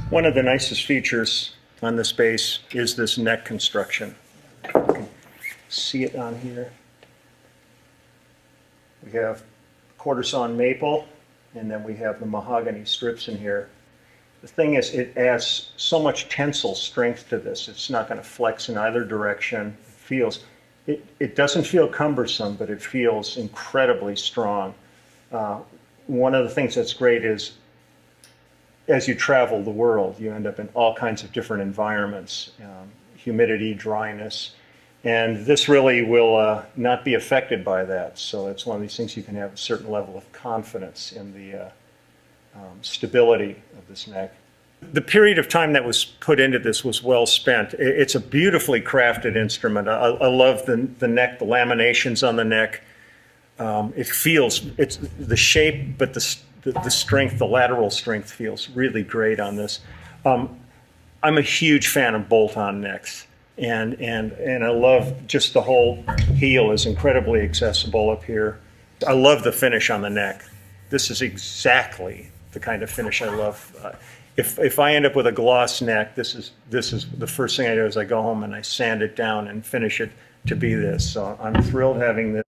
One of the nicest features on this bass is this neck construction. You can see it on here. We have quarter sawn maple, and then we have the mahogany strips in here. The thing is, it adds so much tensile strength to this. It's not going to flex in either direction. It doesn't feel cumbersome, but it feels incredibly strong. One of the things that's great is, as you travel the world, you end up in all kinds of different environments, humidity, dryness, and this really will not be affected by that. So it's one of these things you can have a certain level of confidence in the stability of this neck. The period of time that was put into this was well spent. It's a beautifully crafted instrument. I love the neck, the laminations on the neck. It's the shape, but the strength, the lateral strength feels really great on this. I'm a huge fan of bolt-on necks, and I love just the whole heel is incredibly accessible up here. I love the finish on the neck. This is exactly the kind of finish I love. If I end up with a gloss neck, this is the first thing I do is I go home and I sand it down and finish it to be this. So I'm thrilled having this.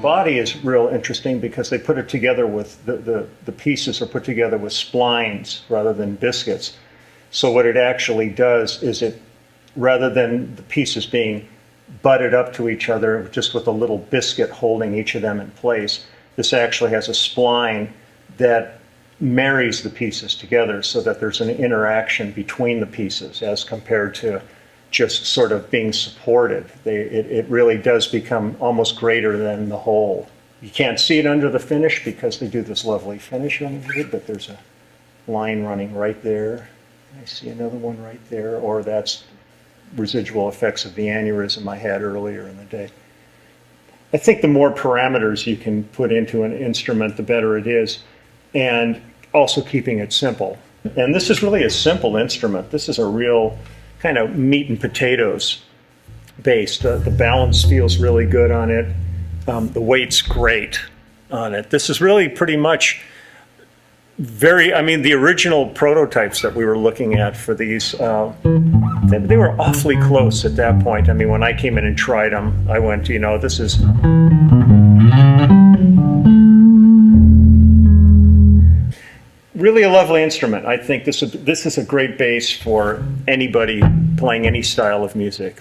Body is real interesting because they put it together with the pieces are put together with splines rather than biscuits. So what it actually does is it, rather than the pieces being butted up to each other just with a little biscuit holding each of them in place, this actually has a spline that marries the pieces together so that there's an interaction between the pieces as compared to just sort of being supported. It really does become almost greater than the whole. You can't see it under the finish because they do this lovely finish under it, but there's a line running right there. I see another one right there, or that's residual effects of the aneurysm I had earlier in the day. I think the more parameters you can put into an instrument, the better it is, and also keeping it simple. And this is really a simple instrument. This is a real kind of meat and potatoes based. The balance feels really good on it. The weight's great on it. This is really pretty much the original prototypes that we were looking at for these, they were awfully close at that point. I mean, when I came in and tried them, I went, this is really a lovely instrument. I think this is a great bass for anybody playing any style of music.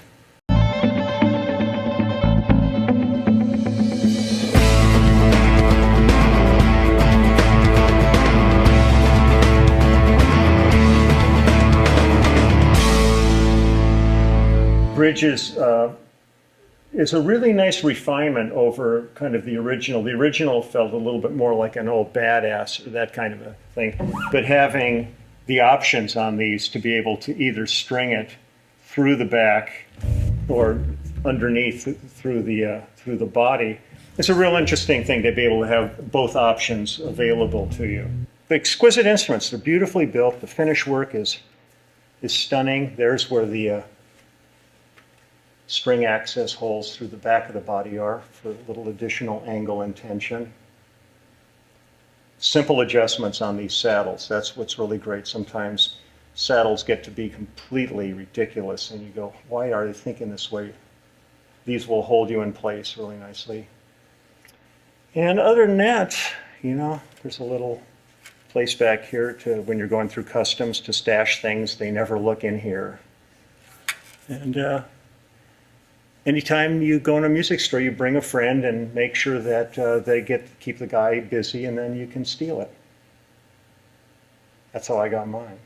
Bridges is a really nice refinement over kind of the original. The original felt a little bit more like an old badass or that kind of a thing. But having the options on these to be able to either string it through the back or underneath through the body, it's a real interesting thing to be able to have both options available to you. The exquisite instruments, they're beautifully built. The finish work is stunning. There's where the string access holes through the back of the body are for a little additional angle and tension. Simple adjustments on these saddles. That's what's really great. Sometimes saddles get to be completely ridiculous and you go, why are they thinking this way? These will hold you in place really nicely. And other than that, there's a little place back here to, when you're going through customs, to stash things. They never look in here. And anytime you go in a music store, you bring a friend and make sure that they keep the guy busy, and then you can steal it. That's how I got mine.